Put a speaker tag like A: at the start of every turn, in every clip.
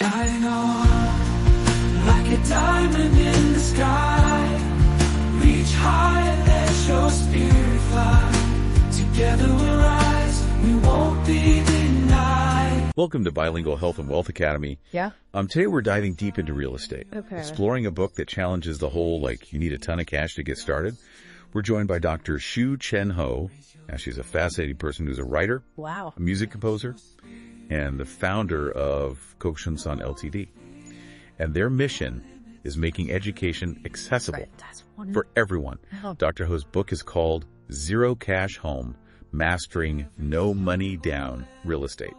A: Shining on like a diamond in the sky. Reach high, let your spirit fly. Together we'll rise, we won't be denied.
B: Welcome to Bilingual Health and Wealth Academy.
C: Yeah.
B: Today we're diving deep into real estate.
C: Okay.
B: Exploring a book that challenges the whole, you need a ton of cash to get started. We're joined by Dr. Shu Chen Ho. Now, she's a fascinating person who's a writer,
C: Wow.
B: a music composer, and the founder of Kokshinsan Ltd. And their mission is making education accessible
C: Right. That's wonderful.
B: for everyone.
C: Oh.
B: Dr. Ho's book is called Zero Cash Home, Mastering No Money Down Real Estate.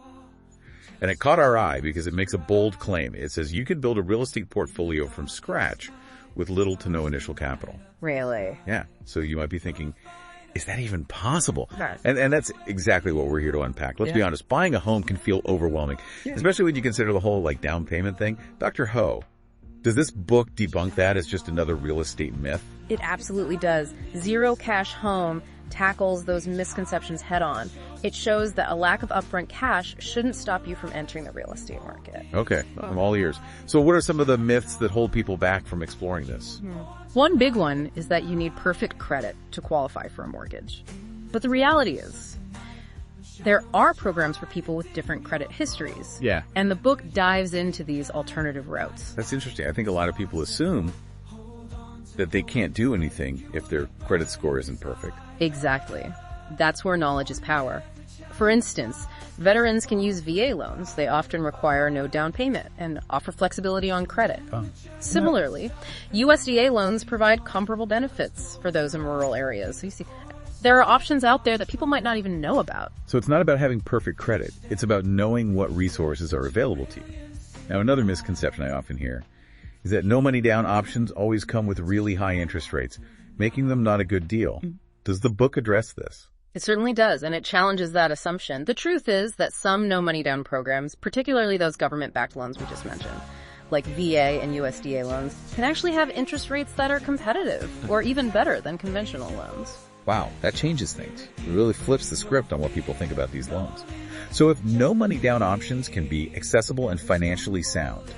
B: And it caught our eye because it makes a bold claim. It says you can build a real estate portfolio from scratch with little to no initial capital.
C: Really?
B: Yeah. So you might be thinking, is that even possible?
C: Right.
B: And that's exactly what we're here to unpack. Let's be honest. Buying a home can feel overwhelming, especially when you consider the whole down payment thing. Dr. Ho, does this book debunk that as just another real estate myth?
C: It absolutely does. Zero Cash Home tackles those misconceptions head on. It shows that a lack of upfront cash shouldn't stop you from entering the real estate market.
B: Okay. I'm all ears. So what are some of the myths that hold people back from exploring this?
C: One big one is that you need perfect credit to qualify for a mortgage. But the reality is, there are programs for people with different credit histories.
B: Yeah.
C: And the book dives into these alternative routes.
B: That's interesting. I think a lot of people assume that they can't do anything if their credit score isn't perfect.
C: Exactly. That's where knowledge is power. For instance, veterans can use VA loans. They often require no down payment and offer flexibility on credit. Similarly, USDA loans provide comparable benefits for those in rural areas. So you see, there are options out there that people might not even know about.
B: So it's not about having perfect credit. It's about knowing what resources are available to you. Now, another misconception I often hear is that no money down options always come with really high interest rates, making them not a good deal. Does the book address this?
C: It certainly does, and it challenges that assumption. The truth is that some no money down programs, particularly those government-backed loans we just mentioned, like VA and USDA loans, can actually have interest rates that are competitive or even better than conventional loans.
B: Wow, that changes things. It really flips the script on what people think about these loans. So if no money down options can be accessible and financially sound,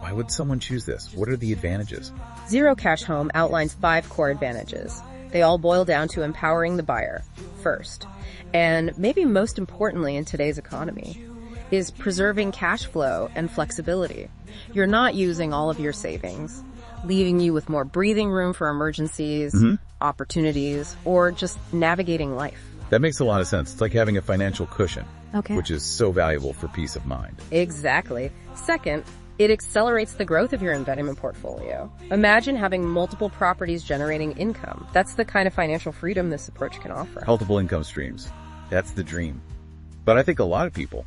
B: why would someone choose this? What are the advantages?
C: Zero Cash Home outlines 5 core advantages. They all boil down to empowering the buyer first. And maybe most importantly in today's economy is preserving cash flow and flexibility. You're not using all of your savings, leaving you with more breathing room for emergencies, opportunities, or just navigating life.
B: That makes a lot of sense. It's like having a financial cushion,
C: Okay.
B: which is so valuable for peace of mind.
C: Exactly. Second, it accelerates the growth of your investment portfolio. Imagine having multiple properties generating income. That's the kind of financial freedom this approach can offer.
B: Multiple income streams. That's the dream. But I think a lot of people,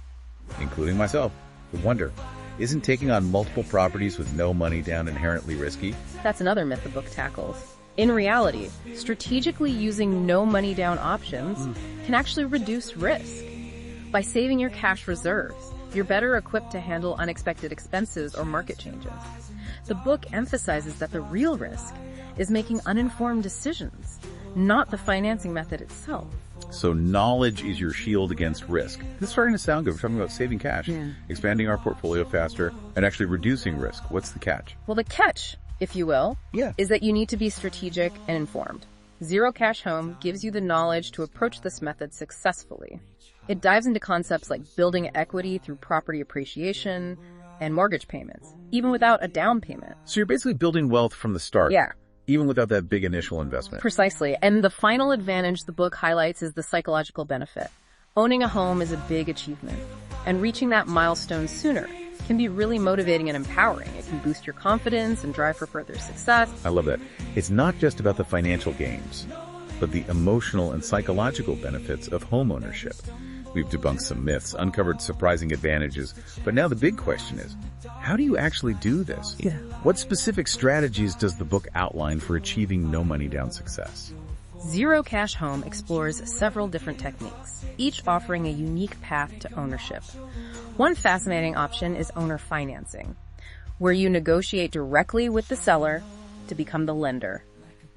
B: including myself, would wonder, isn't taking on multiple properties with no money down inherently risky?
C: That's another myth the book tackles. In reality, strategically using no money down options can actually reduce risk. By saving your cash reserves, you're better equipped to handle unexpected expenses or market changes. The book emphasizes that the real risk is making uninformed decisions, not the financing method itself.
B: So knowledge is your shield against risk. This is starting to sound good. We're talking about saving cash, expanding our portfolio faster, and actually reducing risk. What's the catch?
C: Well, the catch, if you will, is that you need to be strategic and informed. Zero Cash Home gives you the knowledge to approach this method successfully. It dives into concepts like building equity through property appreciation and mortgage payments, even without a down payment.
B: So you're basically building wealth from the start.
C: Yeah.
B: Even without that big initial investment.
C: Precisely. And the final advantage the book highlights is the psychological benefit. Owning a home is a big achievement, and reaching that milestone sooner can be really motivating and empowering. It can boost your confidence and drive for further success.
B: I love that. It's not just about the financial gains, but the emotional and psychological benefits of home ownership. We've debunked some myths, uncovered surprising advantages, but now the big question is, how do you actually do this? What specific strategies does the book outline for achieving no money down success?
C: Zero Cash Home explores several different techniques, each offering a unique path to ownership. One fascinating option is owner financing, where you negotiate directly with the seller to become the lender.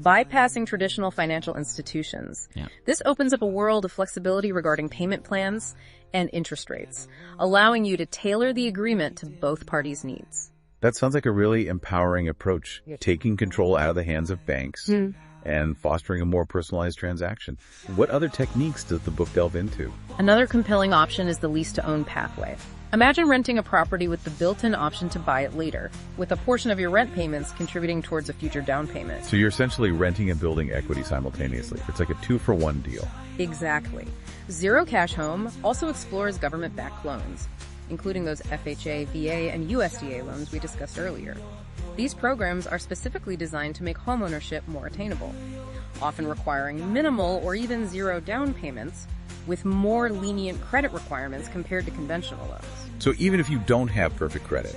C: bypassing traditional financial institutions.
B: Yeah.
C: This opens up a world of flexibility regarding payment plans and interest rates, allowing you to tailor the agreement to both parties' needs.
B: That sounds like a really empowering approach, taking control out of the hands of banks and fostering a more personalized transaction. What other techniques does the book delve into?
C: Another compelling option is the lease-to-own pathway. Imagine renting a property with the built-in option to buy it later, with a portion of your rent payments contributing towards a future down payment.
B: So you're essentially renting and building equity simultaneously. It's like a 2-for-1 deal.
C: Exactly. Zero Cash Home also explores government-backed loans, including those FHA, VA, and USDA loans we discussed earlier. These programs are specifically designed to make homeownership more attainable, often requiring minimal or even zero down payments, with more lenient credit requirements compared to conventional loans.
B: So even if you don't have perfect credit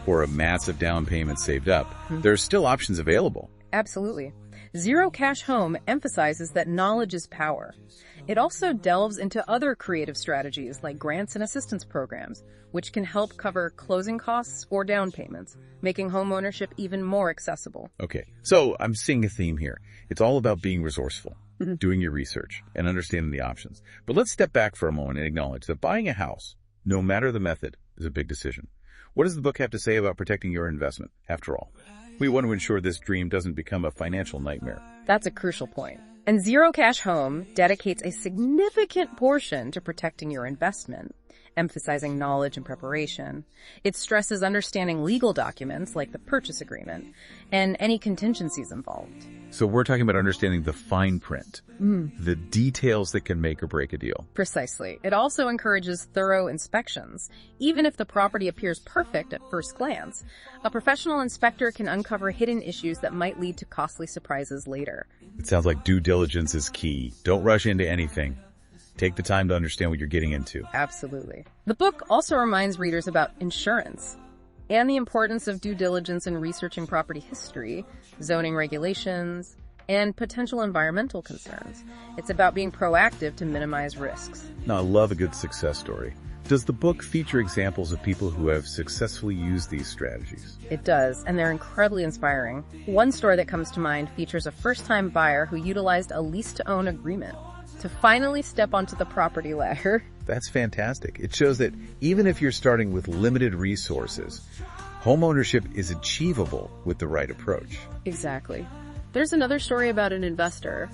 B: or a massive down payment saved up, there are still options available.
C: Absolutely. Zero Cash Home emphasizes that knowledge is power. It also delves into other creative strategies like grants and assistance programs, which can help cover closing costs or down payments, making homeownership even more accessible.
B: Okay, so I'm seeing a theme here. It's all about being resourceful, doing your research, and understanding the options. But let's step back for a moment and acknowledge that buying a house, no matter the method, is a big decision. What does the book have to say about protecting your investment? After all, we want to ensure this dream doesn't become a financial nightmare.
C: That's a crucial point. And Zero Cash Home dedicates a significant portion to protecting your investment, emphasizing knowledge and preparation. It stresses understanding legal documents like the purchase agreement and any contingencies involved.
B: So we're talking about understanding the fine print, the details that can make or break a deal.
C: Precisely. It also encourages thorough inspections. Even if the property appears perfect at first glance, a professional inspector can uncover hidden issues that might lead to costly surprises later.
B: It sounds like due diligence is key. Don't rush into anything. Take the time to understand what you're getting into.
C: Absolutely. The book also reminds readers about insurance and the importance of due diligence in researching property history, zoning regulations, and potential environmental concerns. It's about being proactive to minimize risks.
B: Now, I love a good success story. Does the book feature examples of people who have successfully used these strategies?
C: It does, and they're incredibly inspiring. One story that comes to mind features a first-time buyer who utilized a lease-to-own agreement to finally step onto the property ladder.
B: That's fantastic. It shows that even if you're starting with limited resources, homeownership is achievable with the right approach.
C: Exactly. There's another story about an investor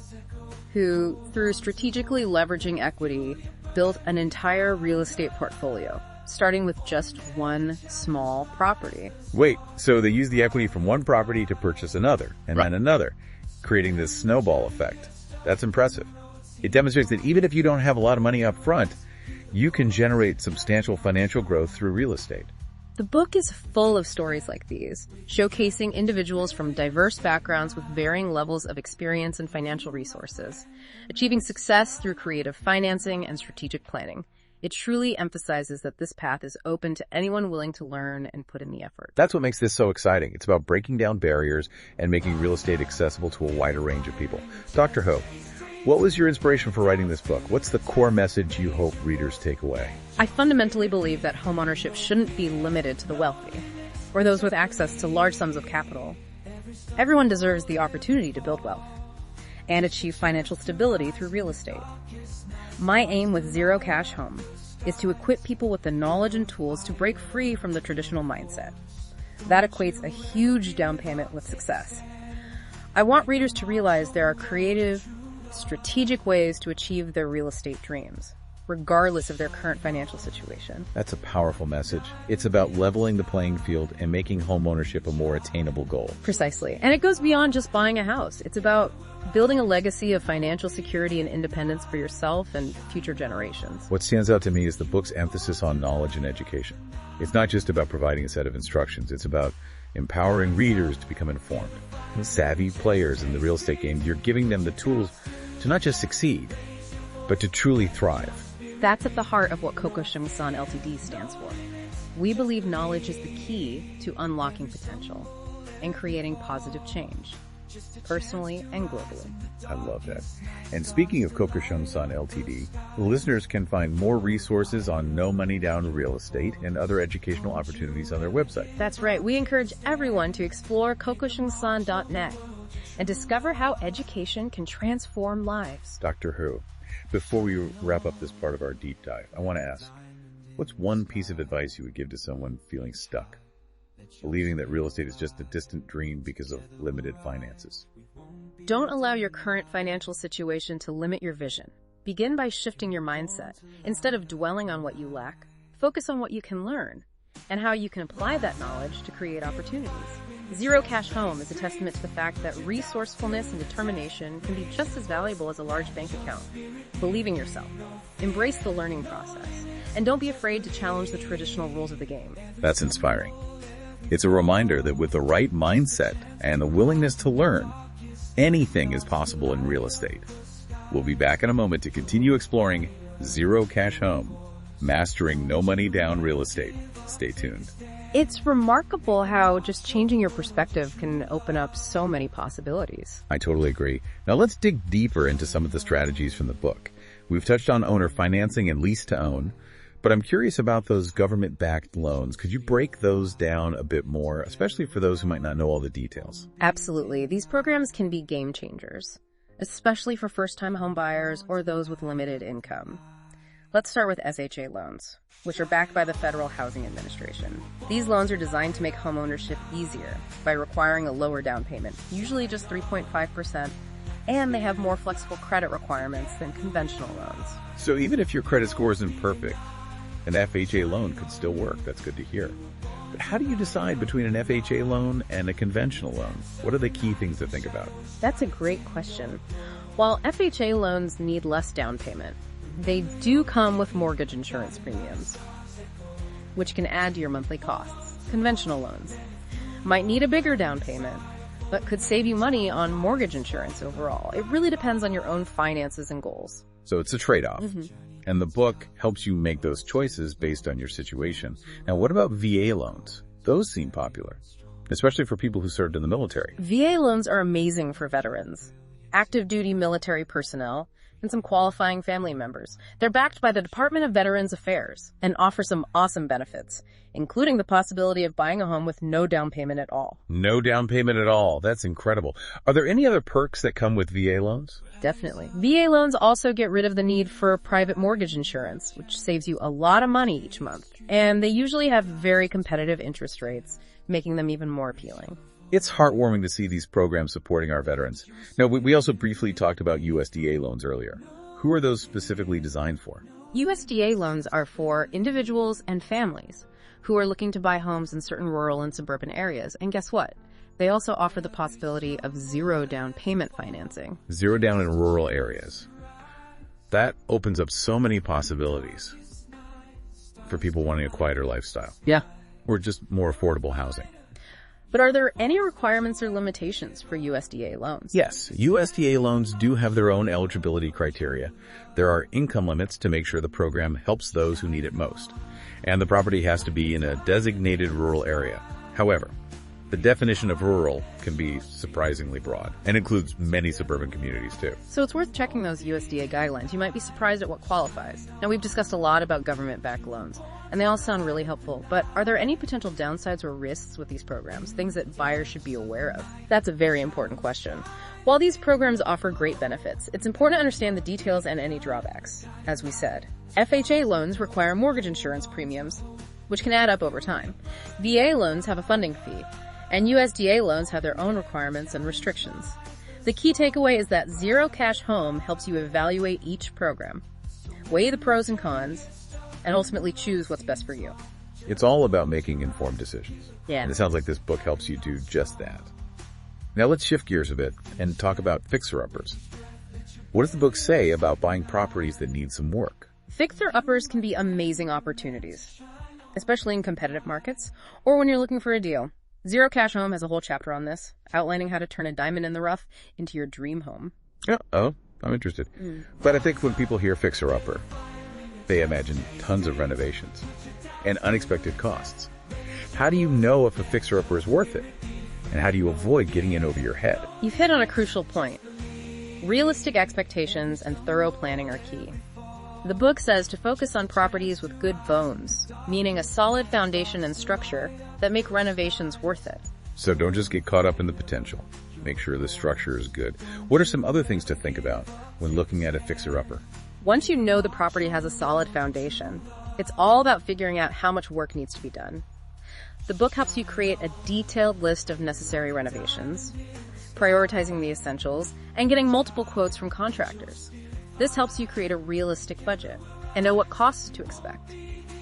C: who, through strategically leveraging equity, built an entire real estate portfolio, starting with just one small property.
B: Wait, so they used the equity from one property to purchase another, and then another, creating this snowball effect. That's impressive. It demonstrates that even if you don't have a lot of money up front, you can generate substantial financial growth through real estate.
C: The book is full of stories like these, showcasing individuals from diverse backgrounds with varying levels of experience and financial resources, achieving success through creative financing and strategic planning. It truly emphasizes that this path is open to anyone willing to learn and put in the effort.
B: That's what makes this so exciting. It's about breaking down barriers and making real estate accessible to a wider range of people. Dr. Ho, what was your inspiration for writing this book? What's the core message you hope readers take away?
C: I fundamentally believe that homeownership shouldn't be limited to the wealthy or those with access to large sums of capital. Everyone deserves the opportunity to build wealth and achieve financial stability through real estate. My aim with Zero Cash Home is to equip people with the knowledge and tools to break free from the traditional mindset. That equates a huge down payment with success. I want readers to realize there are creative, strategic ways to achieve their real estate dreams, regardless of their current financial situation.
B: That's a powerful message. It's about leveling the playing field and making homeownership a more attainable goal.
C: Precisely. And it goes beyond just buying a house. It's about building a legacy of financial security and independence for yourself and future generations.
B: What stands out to me is the book's emphasis on knowledge and education. It's not just about providing a set of instructions. It's about empowering readers to become informed, savvy players in the real estate game. You're giving them the tools to not just succeed, but to truly thrive.
C: That's at the heart of what Kokushin-san Ltd stands for. We believe knowledge is the key to unlocking potential and creating positive change, personally and globally.
B: I love that. And speaking of Kokushin-san Ltd, listeners can find more resources on no money down real estate and other educational opportunities on their website.
C: That's right. We encourage everyone to explore kokushinsan.net and discover how education can transform lives.
B: Dr. Who, before we wrap up this part of our deep dive, I want to ask, what's one piece of advice you would give to someone feeling stuck, believing that real estate is just a distant dream because of limited finances?
C: Don't allow your current financial situation to limit your vision. Begin by shifting your mindset. Instead of dwelling on what you lack, focus on what you can learn and how you can apply that knowledge to create opportunities. Zero Cash Home is a testament to the fact that resourcefulness and determination can be just as valuable as a large bank account. Believe in yourself. Embrace the learning process. And don't be afraid to challenge the traditional rules of the game.
B: That's inspiring. It's a reminder that with the right mindset and the willingness to learn, anything is possible in real estate. We'll be back in a moment to continue exploring Zero Cash Home, mastering no money down real estate. Stay tuned.
C: It's remarkable how just changing your perspective can open up so many possibilities.
B: I totally agree. Now let's dig deeper into some of the strategies from the book. We've touched on owner financing and lease to own, but I'm curious about those government-backed loans. Could you break those down a bit more, especially for those who might not know all the details?
C: Absolutely. These programs can be game changers, especially for first-time home buyers or those with limited income. Let's start with SHA loans, which are backed by the Federal Housing Administration. These loans are designed to make homeownership easier by requiring a lower down payment, usually just 3.5%, and they have more flexible credit requirements than conventional loans.
B: So even if your credit score isn't perfect, an FHA loan could still work. That's good to hear. But how do you decide between an FHA loan and a conventional loan? What are the key things to think about?
C: That's a great question. While FHA loans need less down payment, they do come with mortgage insurance premiums, which can add to your monthly costs. Conventional loans might need a bigger down payment, but could save you money on mortgage insurance overall. It really depends on your own finances and goals.
B: So it's a trade-off. And the book helps you make those choices based on your situation. Now, what about VA loans? Those seem popular, especially for people who served in the military.
C: VA loans are amazing for veterans, active duty military personnel, and some qualifying family members. They're backed by the Department of Veterans Affairs and offer some awesome benefits, including the possibility of buying a home with no down payment at all.
B: No down payment at all. That's incredible. Are there any other perks that come with VA loans?
C: Definitely. VA loans also get rid of the need for private mortgage insurance, which saves you a lot of money each month. And they usually have very competitive interest rates, making them even more appealing.
B: It's heartwarming to see these programs supporting our veterans. Now, we also briefly talked about USDA loans earlier. Who are those specifically designed for?
C: USDA loans are for individuals and families who are looking to buy homes in certain rural and suburban areas. And guess what? They also offer the possibility of zero down payment financing.
B: Zero down in rural areas. That opens up so many possibilities for people wanting a quieter lifestyle.
C: Yeah.
B: Or just more affordable housing.
C: But are there any requirements or limitations for USDA loans?
B: Yes, USDA loans do have their own eligibility criteria. There are income limits to make sure the program helps those who need it most. And the property has to be in a designated rural area. However, the definition of rural can be surprisingly broad and includes many suburban communities too.
C: So it's worth checking those USDA guidelines. You might be surprised at what qualifies. Now, we've discussed a lot about government-backed loans, and they all sound really helpful, but are there any potential downsides or risks with these programs, things that buyers should be aware of? That's a very important question. While these programs offer great benefits, it's important to understand the details and any drawbacks. As we said, FHA loans require mortgage insurance premiums, which can add up over time. VA loans have a funding fee, and USDA loans have their own requirements and restrictions. The key takeaway is that Zero Cash Home helps you evaluate each program, weigh the pros and cons, and ultimately choose what's best for you.
B: It's all about making informed decisions.
C: Yeah.
B: And it sounds like this book helps you do just that. Now let's shift gears a bit and talk about fixer-uppers. What does the book say about buying properties that need some work?
C: Fixer-uppers can be amazing opportunities, especially in competitive markets or when you're looking for a deal. Zero Cash Home has a whole chapter on this, outlining how to turn a diamond in the rough into your dream home.
B: Oh, I'm interested. But I think when people hear fixer-upper, they imagine tons of renovations and unexpected costs. How do you know if a fixer-upper is worth it? And how do you avoid getting in over your head?
C: You've hit on a crucial point. Realistic expectations and thorough planning are key. The book says to focus on properties with good bones, meaning a solid foundation and structure that make renovations worth it.
B: So don't just get caught up in the potential. make sure the structure is good. What are some other things to think about when looking at a fixer-upper?
C: Once you know the property has a solid foundation, it's all about figuring out how much work needs to be done. The book helps you create a detailed list of necessary renovations, prioritizing the essentials, and getting multiple quotes from contractors. This helps you create a realistic budget and know what costs to expect.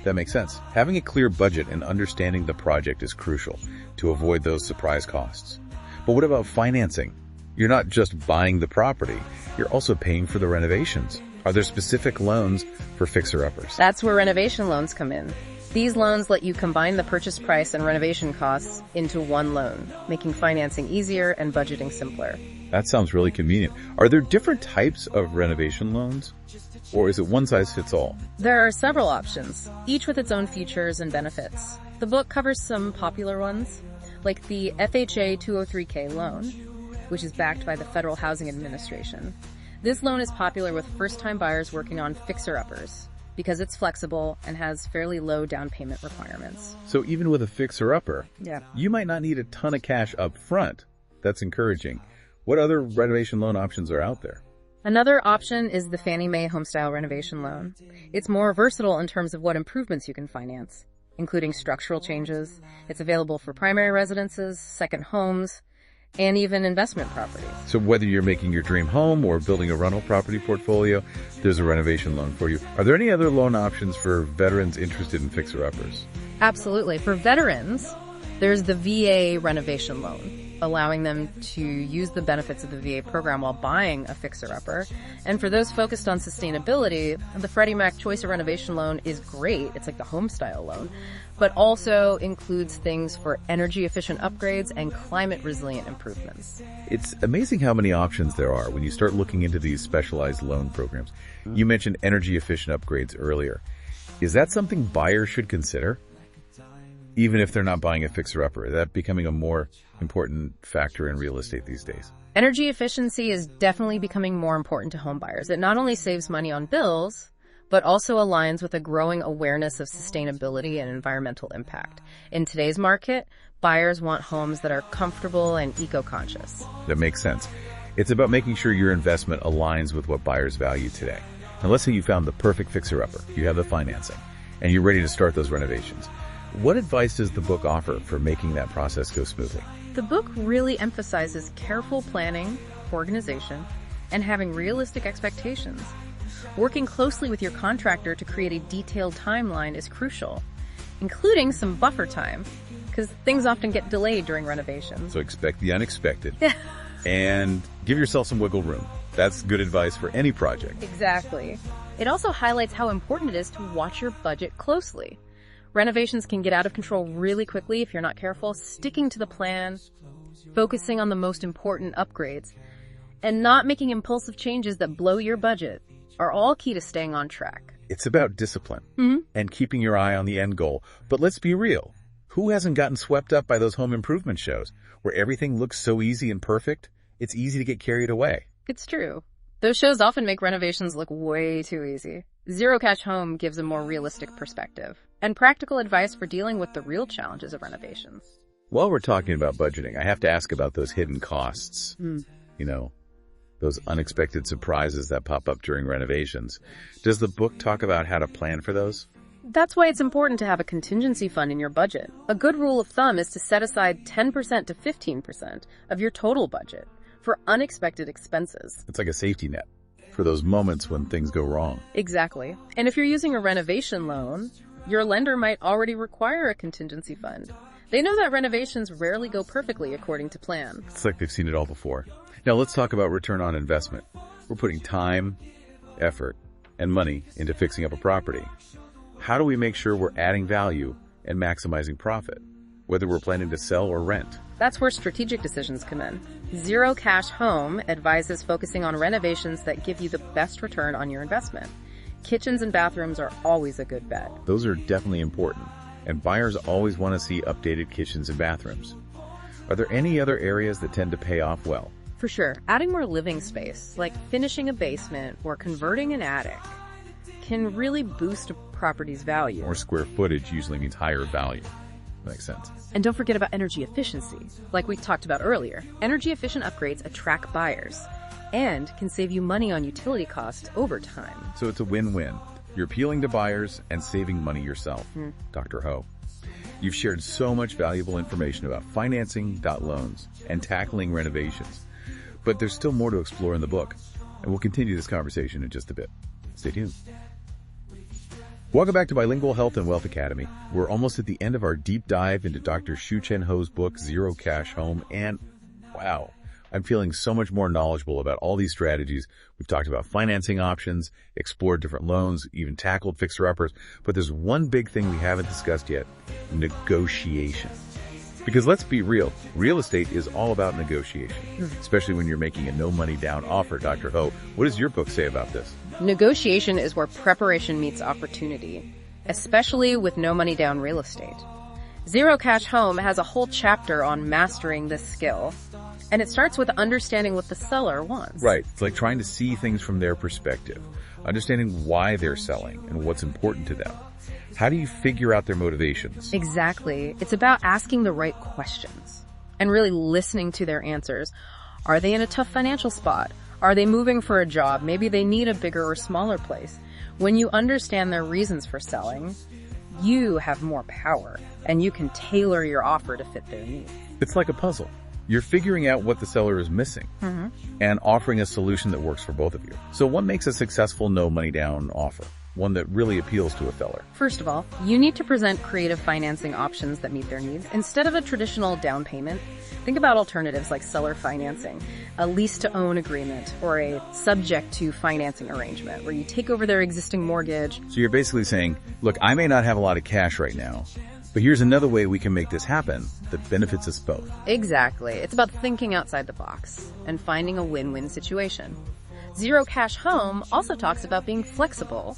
B: That makes sense. Having a clear budget and understanding the project is crucial to avoid those surprise costs. But what about financing? You're not just buying the property, you're also paying for the renovations. Are there specific loans for fixer-uppers?
C: That's where renovation loans come in. These loans let you combine the purchase price and renovation costs into one loan, making financing easier and budgeting simpler.
B: That sounds really convenient. Are there different types of renovation loans? Or is it one size fits all?
C: There are several options, each with its own features and benefits. The book covers some popular ones, like the FHA 203K loan, which is backed by the Federal Housing Administration. This loan is popular with first-time buyers working on fixer-uppers because it's flexible and has fairly low down payment requirements.
B: So even with a fixer-upper,
C: Yeah.
B: you might not need a ton of cash up front. That's encouraging. What other renovation loan options are out there?
C: Another option is the Fannie Mae Homestyle Renovation Loan. It's more versatile in terms of what improvements you can finance, including structural changes. It's available for primary residences, second homes, and even investment properties.
B: So whether you're making your dream home or building a rental property portfolio, there's a renovation loan for you. Are there any other loan options for veterans interested in fixer-uppers?
C: Absolutely. For veterans, there's the VA Renovation Loan, allowing them to use the benefits of the VA program while buying a fixer-upper. And for those focused on sustainability, the Freddie Mac Choice of Renovation Loan is great. It's like the home-style loan, but also includes things for energy-efficient upgrades and climate-resilient improvements.
B: It's amazing how many options there are when you start looking into these specialized loan programs. You mentioned energy-efficient upgrades earlier. Is that something buyers should consider? Even if they're not buying a fixer-upper, is that becoming a more important factor in real estate these days?
C: Energy efficiency is definitely becoming more important to home buyers. It not only saves money on bills, but also aligns with a growing awareness of sustainability and environmental impact. In today's market, buyers want homes that are comfortable and eco-conscious.
B: That makes sense. It's about making sure your investment aligns with what buyers value today. Now let's say you found the perfect fixer-upper, you have the financing, and you're ready to start those renovations. What advice does the book offer for making that process go smoothly?
C: The book really emphasizes careful planning, organization, and having realistic expectations. Working closely with your contractor to create a detailed timeline is crucial, including some buffer time, because things often get delayed during renovations.
B: So expect the unexpected and give yourself some wiggle room. That's good advice for any project.
C: Exactly. It also highlights how important it is to watch your budget closely. Renovations can get out of control really quickly if you're not careful. Sticking to the plan, focusing on the most important upgrades, and not making impulsive changes that blow your budget are all key to staying on track.
B: It's about discipline and keeping your eye on the end goal. But let's be real. Who hasn't gotten swept up by those home improvement shows where everything looks so easy and perfect? It's easy to get carried away.
C: It's true. Those shows often make renovations look way too easy. Zero Cash Home gives a more realistic perspective and practical advice for dealing with the real challenges of renovations.
B: While we're talking about budgeting, I have to ask about those hidden costs. You know, those unexpected surprises that pop up during renovations. Does the book talk about how to plan for those?
C: That's why it's important to have a contingency fund in your budget. A good rule of thumb is to set aside 10% to 15% of your total budget for unexpected expenses.
B: It's like a safety net for those moments when things go wrong.
C: Exactly. And if you're using a renovation loan, your lender might already require a contingency fund. They know that renovations rarely go perfectly according to plan.
B: It's like they've seen it all before. Now let's talk about return on investment. We're putting time, effort, and money into fixing up a property. How do we make sure we're adding value and maximizing profit, whether we're planning to sell or rent?
C: That's where strategic decisions come in. Zero Cash Home advises focusing on renovations that give you the best return on your investment. Kitchens and bathrooms are always a good bet.
B: Those are definitely important, and buyers always want to see updated kitchens and bathrooms. Are there any other areas that tend to pay off well?
C: For sure, adding more living space, like finishing a basement or converting an attic, can really boost a property's value.
B: More square footage usually means higher value. Makes sense.
C: And don't forget about energy efficiency. Like we talked about earlier, energy efficient upgrades attract buyers and can save you money on utility costs over time.
B: So it's a win-win. You're appealing to buyers and saving money yourself. Dr. Ho, you've shared so much valuable information about financing, loans, and tackling renovations. But there's still more to explore in the book, and we'll continue this conversation in just a bit. Stay tuned. Welcome back to Bilingual Health and Wealth Academy. We're almost at the end of our deep dive into Dr. Shu-Chen Ho's book, Zero Cash Home, and wow, I'm feeling so much more knowledgeable about all these strategies. We've talked about financing options, explored different loans, even tackled fixer-uppers, but there's one big thing we haven't discussed yet: negotiation. Because let's be real estate is all about negotiation, especially when you're making a no-money down offer. Dr. Ho, what does your book say about this?
C: Negotiation is where preparation meets opportunity, especially with no money down real estate. Zero Cash Home has a whole chapter on mastering this skill, and it starts with understanding what the seller wants.
B: Right. It's like trying to see things from their perspective, understanding why they're selling and what's important to them. How do you figure out their motivations?
C: Exactly. It's about asking the right questions and really listening to their answers. Are they in a tough financial spot? Are they moving for a job? Maybe they need a bigger or smaller place. When you understand their reasons for selling, you have more power and you can tailor your offer to fit their needs.
B: It's like a puzzle. You're figuring out what the seller is missing and offering a solution that works for both of you. So what makes a successful no money down offer? One that really appeals to a seller?
C: First of all, you need to present creative financing options that meet their needs. Instead of a traditional down payment, think about alternatives like seller financing, a lease-to-own agreement, or a subject-to financing arrangement where you take over their existing mortgage.
B: So you're basically saying, look, I may not have a lot of cash right now, but here's another way we can make this happen that benefits us both.
C: Exactly. It's about thinking outside the box and finding a win-win situation. Zero Cash Home also talks about being flexible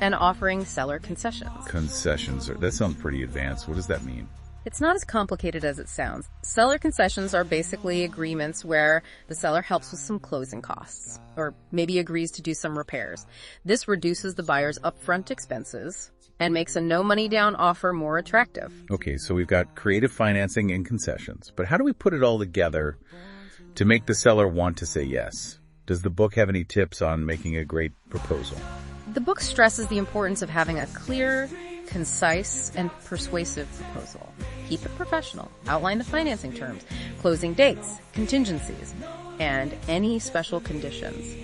C: and offering seller concessions.
B: Concessions, that sounds pretty advanced. What does that mean?
C: It's not as complicated as it sounds. Seller concessions are basically agreements where the seller helps with some closing costs or maybe agrees to do some repairs. This reduces the buyer's upfront expenses and makes a no money down offer more attractive.
B: Okay, so we've got creative financing and concessions, but how do we put it all together to make the seller want to say yes? Does the book have any tips on making a great proposal?
C: The book stresses the importance of having a clear, concise, and persuasive proposal. Keep it professional. Outline the financing terms, closing dates, contingencies, and any special conditions.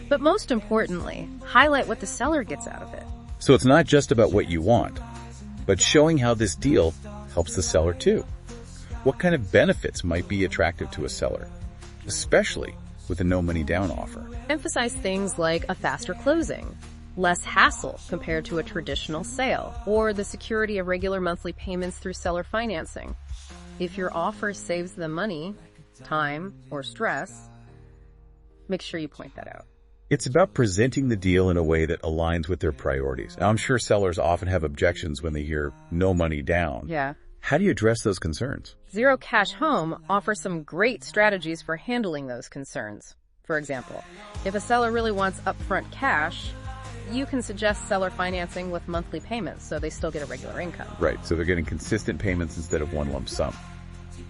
C: But most importantly, highlight what the seller gets out of it.
B: So it's not just about what you want, but showing how this deal helps the seller too. What kind of benefits might be attractive to a seller, especially with a no money down offer?
C: Emphasize things like a faster closing, less hassle compared to a traditional sale, or the security of regular monthly payments through seller financing. If your offer saves them money, time, or stress, make sure you point that out.
B: It's about presenting the deal in a way that aligns with their priorities. Now, I'm sure sellers often have objections when they hear no money down.
C: Yeah.
B: How do you address those concerns?
C: Zero Cash Home offers some great strategies for handling those concerns. For example, if a seller really wants upfront cash, you can suggest seller financing with monthly payments so they still get a regular income.
B: Right, so they're getting consistent payments instead of one lump sum,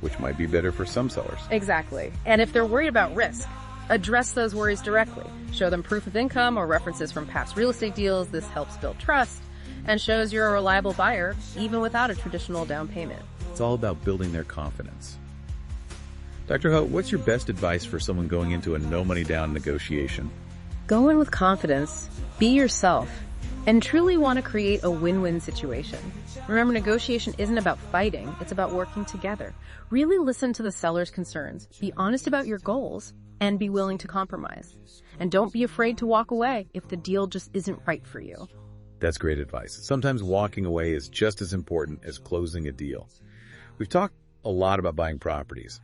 B: which might be better for some sellers.
C: Exactly. And if they're worried about risk, address those worries directly. Show them proof of income or references from past real estate deals. This helps build trust and shows you're a reliable buyer even without a traditional down payment.
B: It's all about building their confidence. Dr. Ho, what's your best advice for someone going into a no money down negotiation?
C: Go in with confidence, be yourself, and truly want to create a win-win situation. Remember, negotiation isn't about fighting, it's about working together. Really listen to the seller's concerns, be honest about your goals, and be willing to compromise. And don't be afraid to walk away if the deal just isn't right for you.
B: That's great advice. Sometimes walking away is just as important as closing a deal. We've talked a lot about buying properties.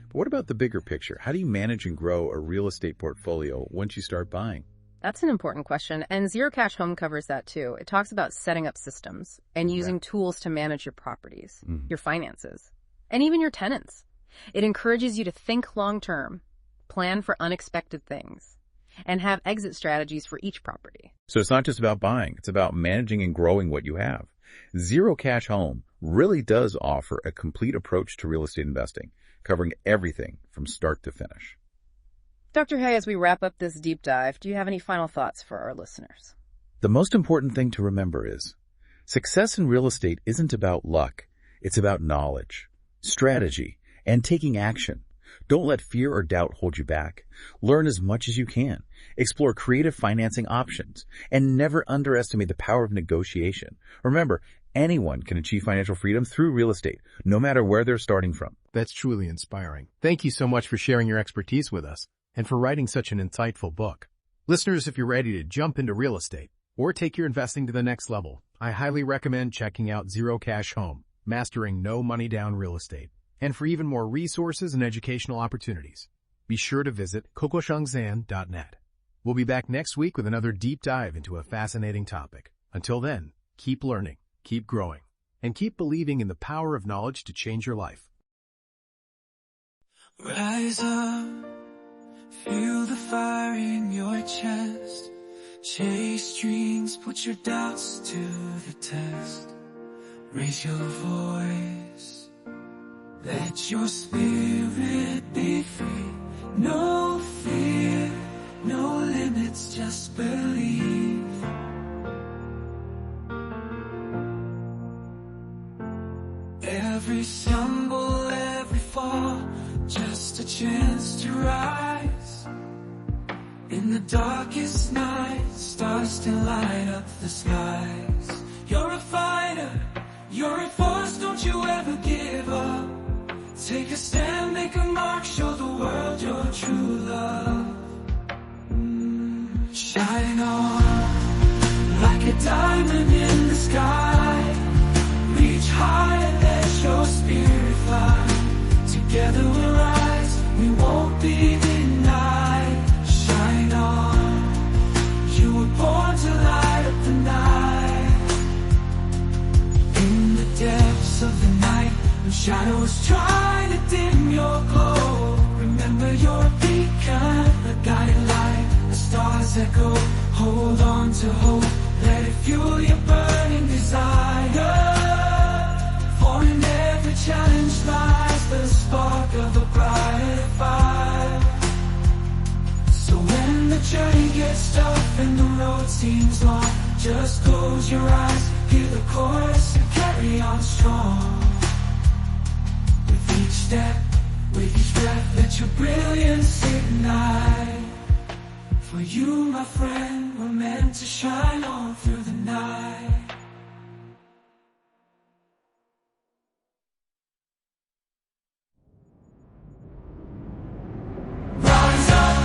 B: But what about the bigger picture? How do you manage and grow a real estate portfolio once you start buying?
C: That's an important question, and Zero Cash Home covers that too. It talks about setting up systems and using tools to manage your properties, your finances, and even your tenants. It encourages you to think long-term, plan for unexpected things, and have exit strategies for each property.
B: So it's not just about buying, it's about managing and growing what you have. Zero Cash Home really does offer a complete approach to real estate investing, covering everything from start to finish.
C: Dr. Hay, as we wrap up this deep dive, do you have any final thoughts for our listeners?
B: The most important thing to remember is success in real estate isn't about luck. It's about knowledge, strategy, and taking action. Don't let fear or doubt hold you back. Learn as much as you can. Explore creative financing options, and never underestimate the power of negotiation. Remember, anyone can achieve financial freedom through real estate, no matter where they're starting from.
D: That's truly inspiring. Thank you so much for sharing your expertise with us and for writing such an insightful book. Listeners, if you're ready to jump into real estate or take your investing to the next level, I highly recommend checking out Zero Cash Home, Mastering No Money Down Real Estate. And for even more resources and educational opportunities, be sure to visit cocoshangzan.net. We'll be back next week with another deep dive into a fascinating topic. Until then, keep learning, keep growing, and keep believing in the power of knowledge to change your life.
A: Rise up, feel the fire in your chest. Chase dreams, put your doubts to the test. Raise your voice, let your spirit be free. No fear, no limits, just believe. Every stumble, every fall, just a chance to rise. In the darkest night, stars still light up the skies. You're a fighter, you're a force, don't you ever give up. Take a stand, make a mark, show the world your true love. Shine on, like a diamond in the sky. Reach high and let your spirit fly. Together we'll rise, we won't be denied. Shine on, you were born to light up the night. In the depths of the night, when shadows try to dim your glow, remember you're a beacon, a guiding light. The stars echo, hold on to hope. Let it fuel your burning desire. For in every challenge lies the spark of a brighter fire. So when the journey gets tough and the road seems long, just close your eyes, hear the chorus and carry on strong. With each step, with each breath, let your brilliance ignite. For you, my friend, were meant to shine on through the night. Rise up,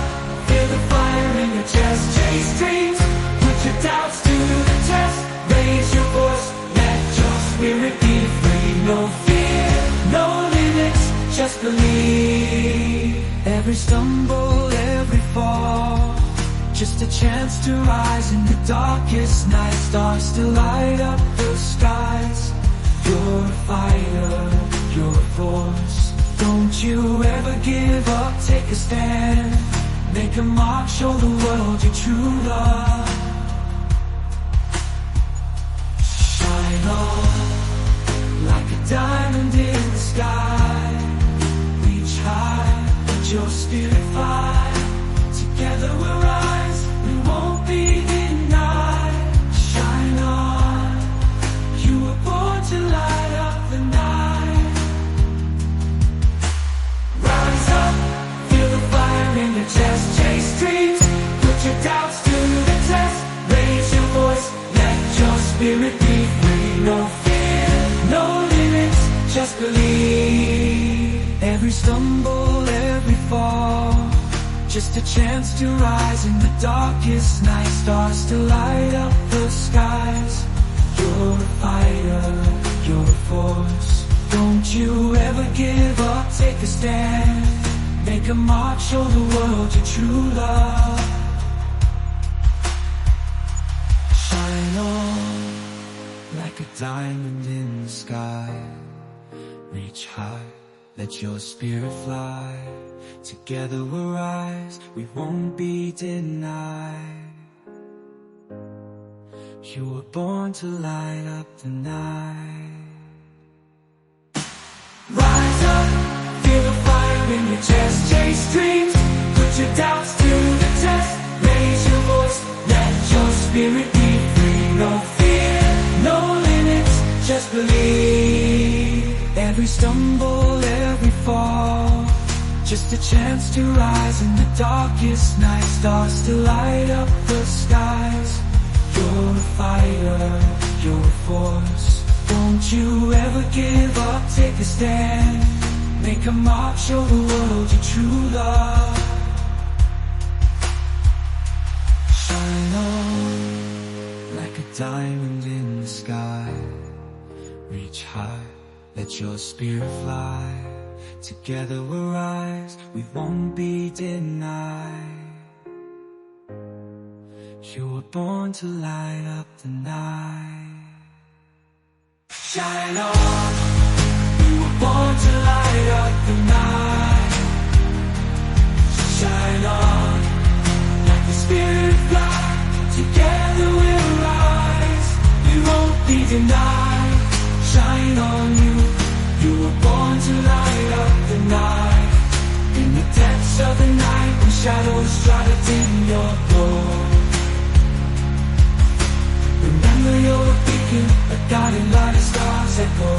A: feel the fire in your chest, chase dreams, put your doubts to the test. Raise your voice, let your spirit be free. No fear, no limits, just believe. Every stumble, every fall, just a chance to rise in the darkest night. Stars still light up the skies. You're a fighter, you're a force. Don't you ever give up, take a stand. Make a mark, show the world your true love. Shine on, like a diamond in the sky. Reach high, let your spirit fly. Together we'll rise, we won't be denied. Shine on, you were born to light up the night. Rise up, feel the fire in your chest, chase dreams, put your doubts to the test. Raise your voice, let your spirit be free. No fear, no limits, just believe. Every stumble, every fall, just a chance to rise in the darkest night. Stars to light up the skies. You're a fighter, you're a force. Don't you ever give up, take a stand. Make a mark, show the world your true love. Shine on, like a diamond in the sky. Reach high, let your spirit fly. Together we'll rise, we won't be denied. You were born to light up the night. in your chest. Chase dreams, put your doubts to the test. Raise your voice, let your spirit be free. No fear, no limits, just believe. Every stumble, every fall, just a chance to rise in the darkest night. Stars to light up the skies. You're a fighter, you're a force. Don't you ever give up, take a stand. Make a mark, show the world your true love. Shine on like a diamond in the sky. Reach high, let your spirit fly. Together we'll rise, we won't be denied. You were born to light up the night. Shine on, you were born to light up the night. Shine on, like the spirit fly. Together we'll rise, we won't be denied. Shine on you, you were born to light up the night. In the depths of the night, when shadows try to dim your glow, remember you're a beacon, a guiding light as stars echo.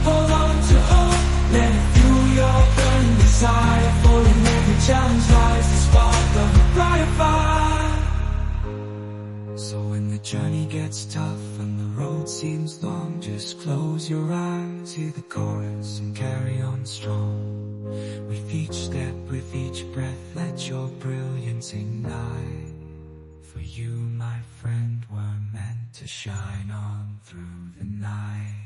A: Hold on to hope, let it fuel your burning desire. For in every challenge lies the spark of a brighter fire. So when the journey gets tough and the road seems long, just close your eyes, hear the chorus and carry on strong. With each step, with each breath, let your brilliance ignite. For you, my friend, were meant to shine on through the night.